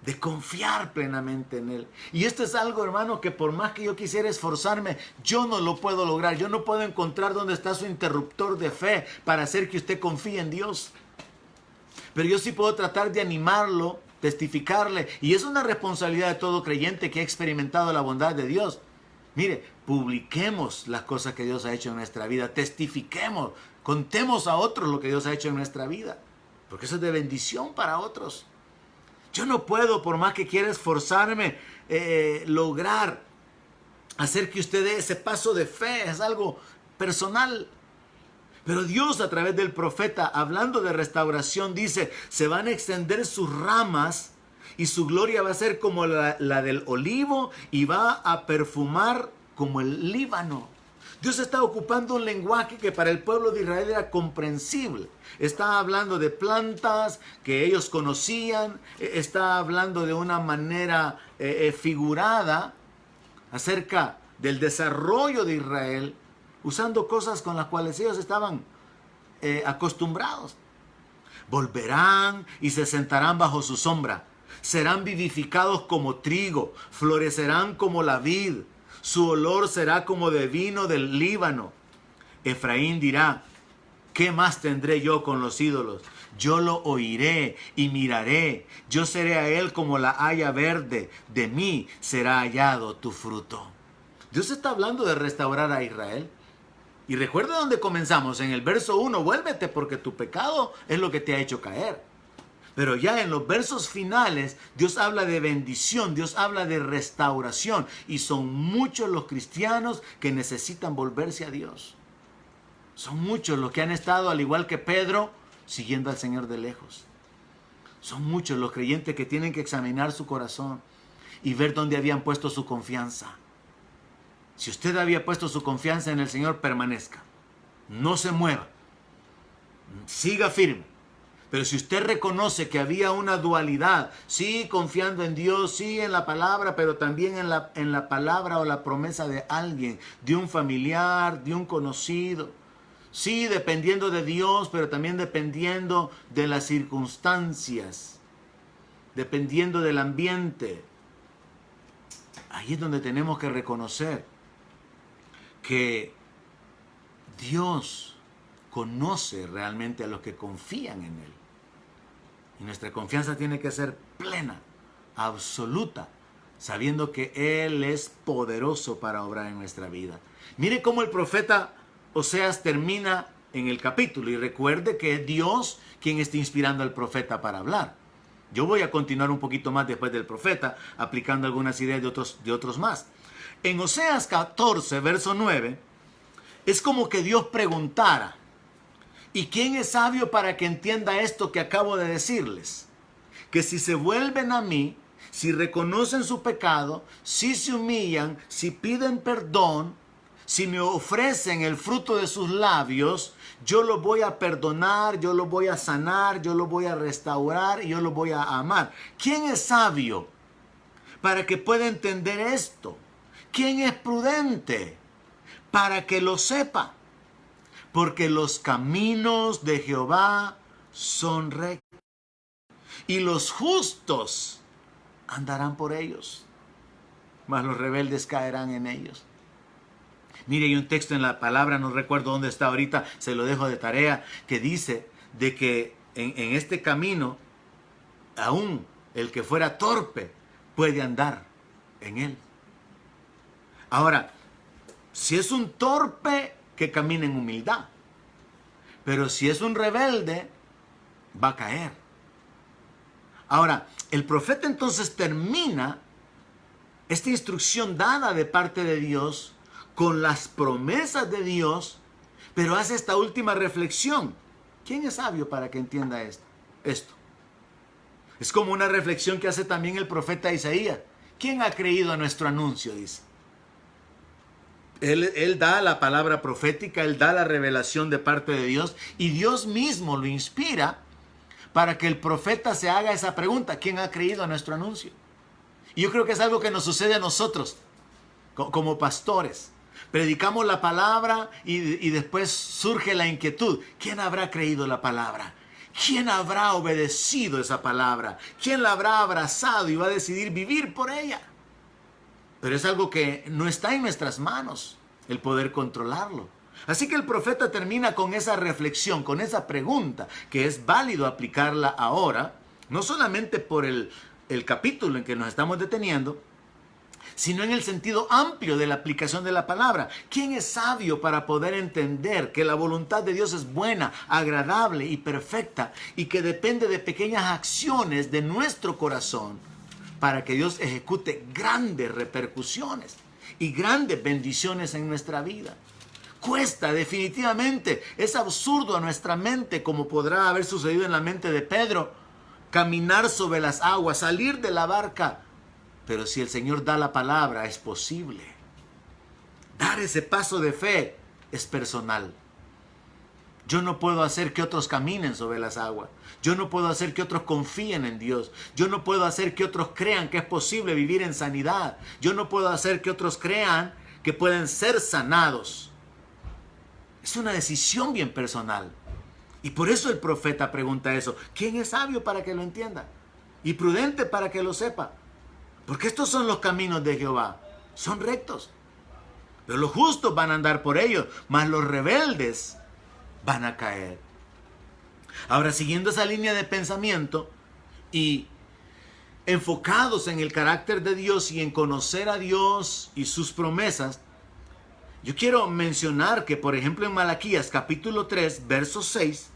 de confiar plenamente en Él. Y esto es algo, hermano, que por más que yo quisiera esforzarme, yo no lo puedo lograr. Yo no puedo encontrar dónde está su interruptor de fe para hacer que usted confíe en Dios. Pero yo sí puedo tratar de animarlo, testificarle, y es una responsabilidad de todo creyente que ha experimentado la bondad de Dios. Mire, publiquemos las cosas que Dios ha hecho en nuestra vida, testifiquemos, contemos a otros lo que Dios ha hecho en nuestra vida, porque eso es de bendición para otros. Yo no puedo, por más que quiera esforzarme, lograr hacer que usted dé ese paso de fe, es algo personal. Pero Dios, a través del profeta, hablando de restauración, dice, se van a extender sus ramas y su gloria va a ser como la del olivo y va a perfumar como el Líbano. Dios está ocupando un lenguaje que para el pueblo de Israel era comprensible. Está hablando de plantas que ellos conocían, está hablando de una manera figurada acerca del desarrollo de Israel, usando cosas con las cuales ellos estaban acostumbrados. Volverán y se sentarán bajo su sombra. Serán vivificados como trigo, florecerán como la vid. Su olor será como de vino del Líbano. Efraín dirá, ¿qué más tendré yo con los ídolos? Yo lo oiré y miraré. Yo seré a él como la haya verde. De mí será hallado tu fruto. Dios está hablando de restaurar a Israel. Y recuerda dónde comenzamos. En el verso 1, vuélvete porque tu pecado es lo que te ha hecho caer. Pero ya en los versos finales, Dios habla de bendición, Dios habla de restauración. Y son muchos los cristianos que necesitan volverse a Dios. Son muchos los que han estado, al igual que Pedro, siguiendo al Señor de lejos. Son muchos los creyentes que tienen que examinar su corazón y ver dónde habían puesto su confianza. Si usted había puesto su confianza en el Señor, permanezca. No se mueva. Siga firme. Pero si usted reconoce que había una dualidad, sí confiando en Dios, sí en la palabra, pero también en la palabra o la promesa de alguien, de un familiar, de un conocido. Sí, dependiendo de Dios, pero también dependiendo de las circunstancias. dependiendo del ambiente. Ahí es donde tenemos que reconocer que Dios conoce realmente a los que confían en Él. Y nuestra confianza tiene que ser plena, absoluta, sabiendo que Él es poderoso para obrar en nuestra vida. Mire cómo el profeta Oseas termina en el capítulo, y recuerde que es Dios quien está inspirando al profeta para hablar. Yo voy a continuar un poquito más después del profeta, aplicando algunas ideas de otros más. En Oseas 14, verso 9, es como que Dios preguntara: ¿y quién es sabio para que entienda esto que acabo de decirles? Que si se vuelven a mí, si reconocen su pecado, si se humillan, si piden perdón, si me ofrecen el fruto de sus labios, yo los voy a perdonar, yo los voy a sanar, yo los voy a restaurar y yo los voy a amar. ¿Quién es sabio para que pueda entender esto? ¿Quién es prudente para que lo sepa? Porque los caminos de Jehová son rectos, y los justos andarán por ellos, mas los rebeldes caerán en ellos. Mire, hay un texto en la palabra, no recuerdo dónde está ahorita, se lo dejo de tarea, que dice de que en este camino, aún el que fuera torpe puede andar en él. Ahora, si es un torpe, que camine en humildad. Pero si es un rebelde, va a caer. Ahora, el profeta entonces termina esta instrucción dada de parte de Dios con las promesas de Dios, pero hace esta última reflexión. ¿Quién es sabio para que entienda esto? Es como una reflexión que hace también el profeta Isaías. ¿Quién ha creído a nuestro anuncio? Dice. Él da la palabra profética, él da la revelación de parte de Dios, y Dios mismo lo inspira para que el profeta se haga esa pregunta: ¿quién ha creído a nuestro anuncio? Y yo creo que es algo que nos sucede a nosotros como pastores. Predicamos la palabra y después surge la inquietud: ¿quién habrá creído la palabra? ¿Quién habrá obedecido esa palabra? ¿Quién la habrá abrazado y va a decidir vivir por ella? Pero es algo que no está en nuestras manos, el poder controlarlo. Así que el profeta termina con esa reflexión, con esa pregunta, que es válido aplicarla ahora, no solamente por el capítulo en que nos estamos deteniendo, sino en el sentido amplio de la aplicación de la palabra. ¿Quién es sabio para poder entender que la voluntad de Dios es buena, agradable y perfecta, y que depende de pequeñas acciones de nuestro corazón para que Dios ejecute grandes repercusiones y grandes bendiciones en nuestra vida? Cuesta, definitivamente. Es absurdo a nuestra mente, como podrá haber sucedido en la mente de Pedro, caminar sobre las aguas, salir de la barca. Pero si el Señor da la palabra, es posible. Dar ese paso de fe es personal. Yo no puedo hacer que otros caminen sobre las aguas. Yo no puedo hacer que otros confíen en Dios. Yo no puedo hacer que otros crean que es posible vivir en sanidad. Yo no puedo hacer que otros crean que pueden ser sanados. Es una decisión bien personal. Y por eso el profeta pregunta eso. ¿Quién es sabio para que lo entienda? Y prudente para que lo sepa. Porque estos son los caminos de Jehová. Son rectos. Pero los justos van a andar por ellos, mas los rebeldes van a caer. Ahora, siguiendo esa línea de pensamiento y enfocados en el carácter de Dios y en conocer a Dios y sus promesas, yo quiero mencionar que, por ejemplo, en Malaquías capítulo 3, verso 6,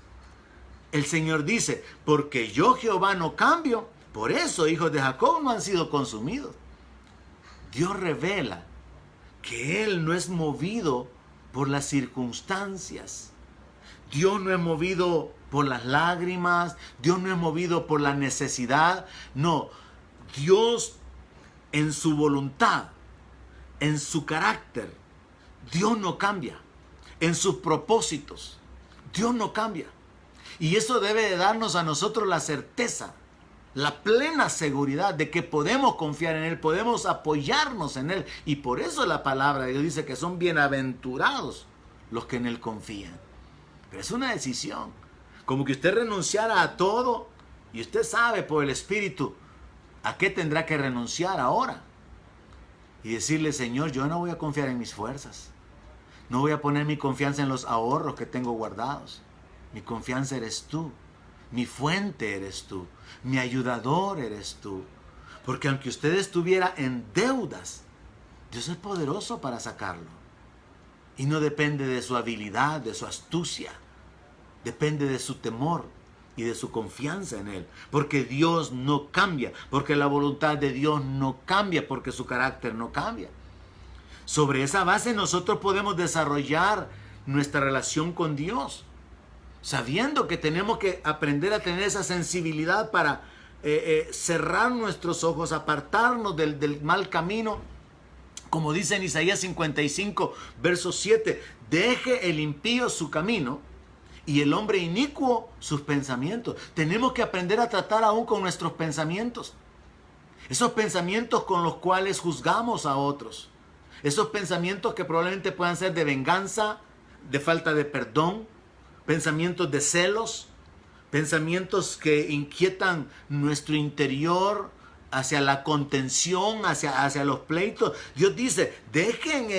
el Señor dice: porque yo, Jehová, no cambio, por eso hijos de Jacob no han sido consumidos. Dios revela que Él no es movido por las circunstancias. Dios no es movido por las lágrimas. Dios no es movido por la necesidad. No, Dios en su voluntad, en su carácter, Dios no cambia. En sus propósitos, Dios no cambia. Y eso debe de darnos a nosotros la certeza, la plena seguridad de que podemos confiar en Él, podemos apoyarnos en Él. Y por eso la palabra de Dios dice que son bienaventurados los que en Él confían. Pero es una decisión. Como que usted renunciara a todo y usted sabe por el Espíritu: ¿A qué tendrá que renunciar ahora? Y decirle, Señor, yo no voy a confiar en mis fuerzas. No voy a poner mi confianza en los ahorros que tengo guardados. Mi confianza eres tú. Mi fuente eres tú. Mi ayudador eres tú. Porque aunque usted estuviera en deudas, Dios es poderoso para sacarlo. Y no depende de su habilidad, de su astucia. Depende de su temor y de su confianza en Él. Porque Dios no cambia. Porque la voluntad de Dios no cambia. Porque su carácter no cambia. Sobre esa base nosotros podemos desarrollar nuestra relación con Dios. Sabiendo que tenemos que aprender a tener esa sensibilidad para cerrar nuestros ojos, apartarnos del mal camino. Como dice en Isaías 55, verso 7, deje el impío su camino y el hombre inicuo sus pensamientos. Tenemos que aprender a tratar aún con nuestros pensamientos. Esos pensamientos con los cuales juzgamos a otros. Esos pensamientos que probablemente puedan ser de venganza, de falta de perdón, pensamientos de celos, pensamientos que inquietan nuestro interior hacia la contención, hacia los pleitos. Dios dice, dejen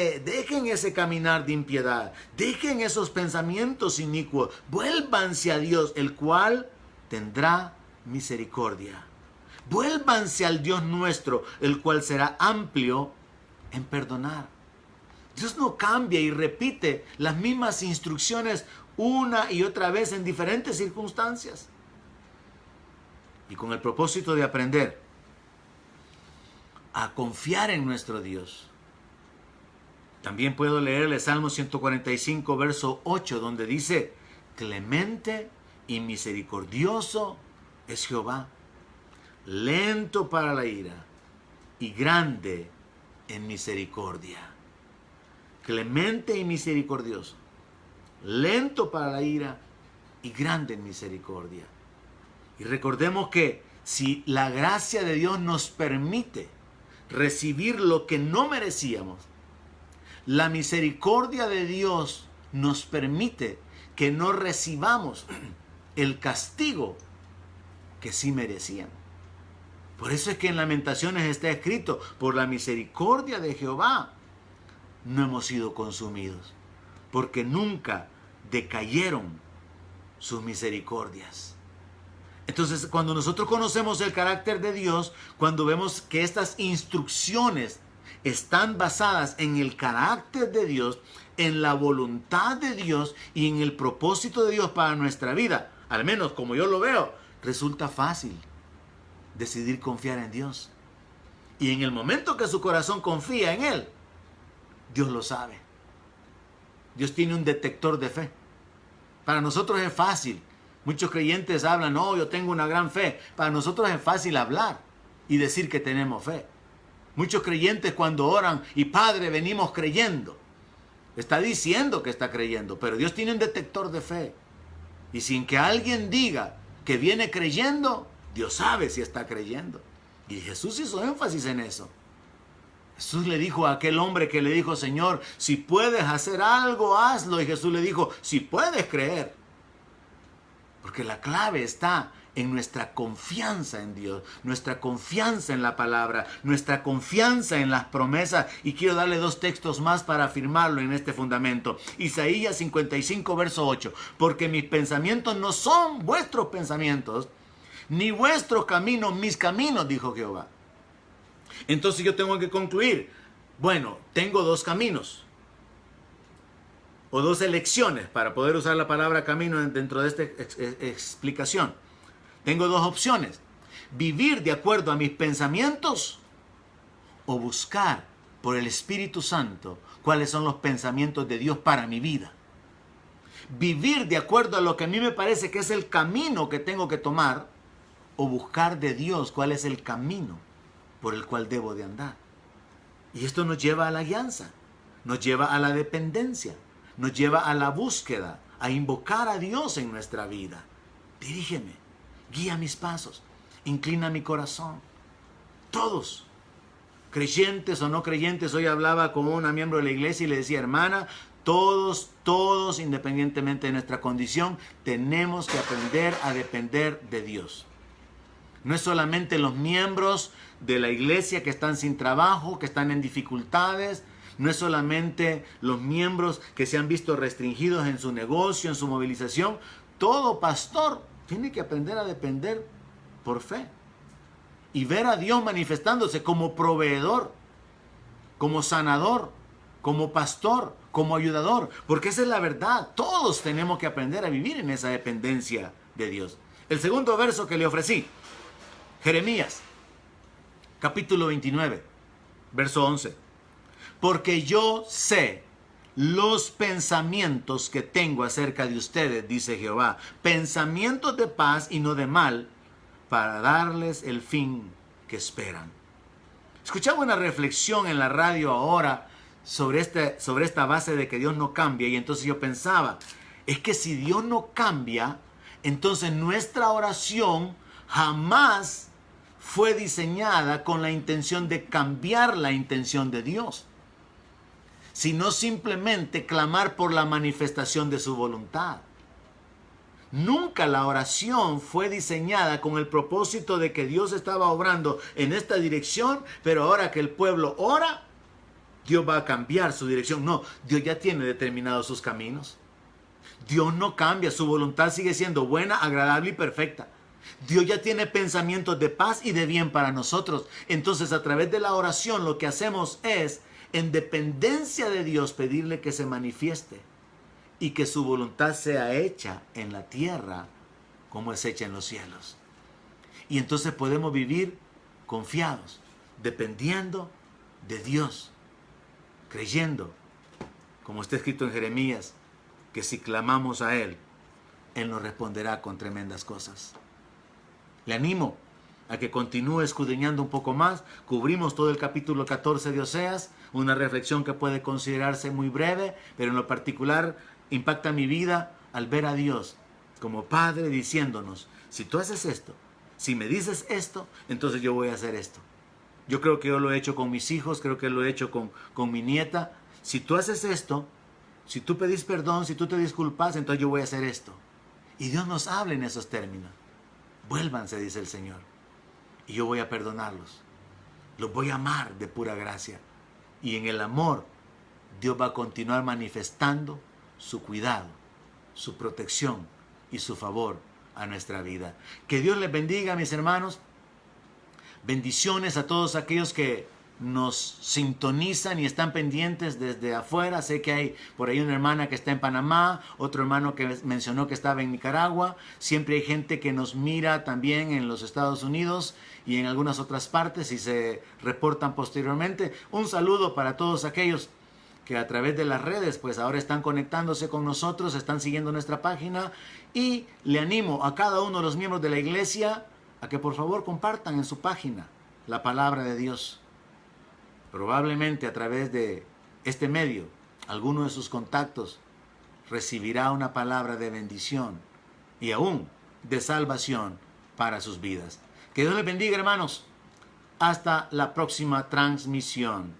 ese caminar de impiedad, dejen esos pensamientos inicuos, vuélvanse a Dios, el cual tendrá misericordia. Vuélvanse al Dios nuestro, el cual será amplio en perdonar. Dios no cambia y repite las mismas instrucciones una y otra vez en diferentes circunstancias. Y con el propósito de aprender a confiar en nuestro Dios. También puedo leerle Salmo 145, verso 8, donde dice, clemente y misericordioso es Jehová, lento para la ira y grande en misericordia. Clemente y misericordioso, lento para la ira y grande en misericordia. Y recordemos que si la gracia de Dios nos permite recibir lo que no merecíamos, la misericordia de Dios nos permite que no recibamos el castigo que sí merecíamos. Por eso es que en Lamentaciones está escrito, por la misericordia de Jehová no hemos sido consumidos, porque nunca decayeron sus misericordias. Entonces, cuando nosotros conocemos el carácter de Dios, cuando vemos que estas instrucciones están basadas en el carácter de Dios, en la voluntad de Dios y en el propósito de Dios para nuestra vida, al menos como yo lo veo, resulta fácil decidir confiar en Dios. Y en el momento que su corazón confía en Él, Dios lo sabe. Dios tiene un detector de fe. Para nosotros es fácil. Muchos creyentes hablan, no, yo tengo una gran fe. Para nosotros es fácil hablar y decir que tenemos fe. Muchos creyentes cuando oran y Padre, venimos creyendo, está diciendo que está creyendo, pero Dios tiene un detector de fe. Y sin que alguien diga que viene creyendo, Dios sabe si está creyendo. Y Jesús hizo énfasis en eso. Jesús le dijo a aquel hombre que le dijo, Señor, si puedes hacer algo, hazlo. Y Jesús le dijo, si puedes creer. Porque la clave está en nuestra confianza en Dios, nuestra confianza en la palabra, nuestra confianza en las promesas. Y quiero darle dos textos más para afirmarlo en este fundamento. Isaías 55, verso 8. Porque mis pensamientos no son vuestros pensamientos, ni vuestros caminos mis caminos, dijo Jehová. Entonces yo tengo que concluir, bueno, tengo dos caminos o dos elecciones para poder usar la palabra camino dentro de esta explicación. Tengo dos opciones, vivir de acuerdo a mis pensamientos o buscar por el Espíritu Santo cuáles son los pensamientos de Dios para mi vida. Vivir de acuerdo a lo que a mí me parece que es el camino que tengo que tomar o buscar de Dios cuál es el camino por el cual debo de andar. Y esto nos lleva a la guianza, nos lleva a la dependencia, nos lleva a la búsqueda, a invocar a Dios en nuestra vida. Dirígeme, guía mis pasos, inclina mi corazón. Todos, creyentes o no creyentes, hoy hablaba con una miembro de la iglesia y le decía, hermana, todos, independientemente de nuestra condición, tenemos que aprender a depender de Dios. No es solamente los miembros de la iglesia que están sin trabajo, que están en dificultades. No es solamente los miembros que se han visto restringidos en su negocio, en su movilización. Todo pastor tiene que aprender a depender por fe y ver a Dios manifestándose como proveedor, como sanador, como pastor, como ayudador, porque esa es la verdad. Todos tenemos que aprender a vivir en esa dependencia de Dios. El segundo verso que le ofrecí, Jeremías, capítulo 29, verso 11. Porque yo sé los pensamientos que tengo acerca de ustedes, dice Jehová, pensamientos de paz y no de mal, para darles el fin que esperan. Escuchaba una reflexión en la radio ahora sobre esta base de que Dios no cambia, y entonces yo pensaba, es que si Dios no cambia, entonces nuestra oración jamás fue diseñada con la intención de cambiar la intención de Dios, sino simplemente clamar por la manifestación de su voluntad. Nunca la oración fue diseñada con el propósito de que Dios estaba obrando en esta dirección, pero ahora que el pueblo ora, Dios va a cambiar su dirección. No, Dios ya tiene determinados sus caminos. Dios no cambia, su voluntad sigue siendo buena, agradable y perfecta. Dios ya tiene pensamientos de paz y de bien para nosotros. Entonces, a través de la oración, lo que hacemos es, en dependencia de Dios, pedirle que se manifieste y que su voluntad sea hecha en la tierra como es hecha en los cielos. Y entonces podemos vivir confiados, dependiendo de Dios, creyendo, como está escrito en Jeremías, que si clamamos a Él, Él nos responderá con tremendas cosas. Le animo a que continúe escudriñando un poco más. Cubrimos todo el capítulo 14 de Oseas, una reflexión que puede considerarse muy breve, pero en lo particular impacta mi vida al ver a Dios como Padre diciéndonos, si tú haces esto, si me dices esto, entonces yo voy a hacer esto. Yo creo que yo lo he hecho con mis hijos, creo que lo he hecho con mi nieta. Si tú haces esto, si tú pedís perdón, si tú te disculpas, entonces yo voy a hacer esto. Y Dios nos habla en esos términos. Vuélvanse, dice el Señor, y yo voy a perdonarlos. Los voy a amar de pura gracia. Y en el amor, Dios va a continuar manifestando su cuidado, su protección y su favor a nuestra vida. Que Dios les bendiga, mis hermanos. Bendiciones a todos aquellos que nos sintonizan y están pendientes desde afuera. Sé que hay por ahí una hermana que está en Panamá, otro hermano que mencionó que estaba en Nicaragua. Siempre hay gente que nos mira también en los Estados Unidos y en algunas otras partes y se reportan posteriormente. Un saludo para todos aquellos que a través de las redes pues ahora están conectándose con nosotros, están siguiendo nuestra página, y le animo a cada uno de los miembros de la iglesia a que por favor compartan en su página la palabra de Dios. Probablemente a través de este medio, alguno de sus contactos recibirá una palabra de bendición y aún de salvación para sus vidas. Que Dios les bendiga, hermanos. Hasta la próxima transmisión.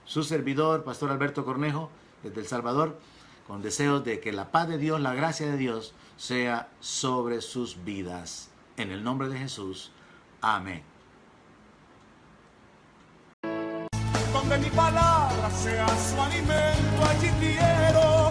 Su servidor, Pastor Alberto Cornejo, desde El Salvador, con deseos de que la paz de Dios, la gracia de Dios, sea sobre sus vidas. En el nombre de Jesús. Amén. Donde mi palabra sea su alimento, allí quiero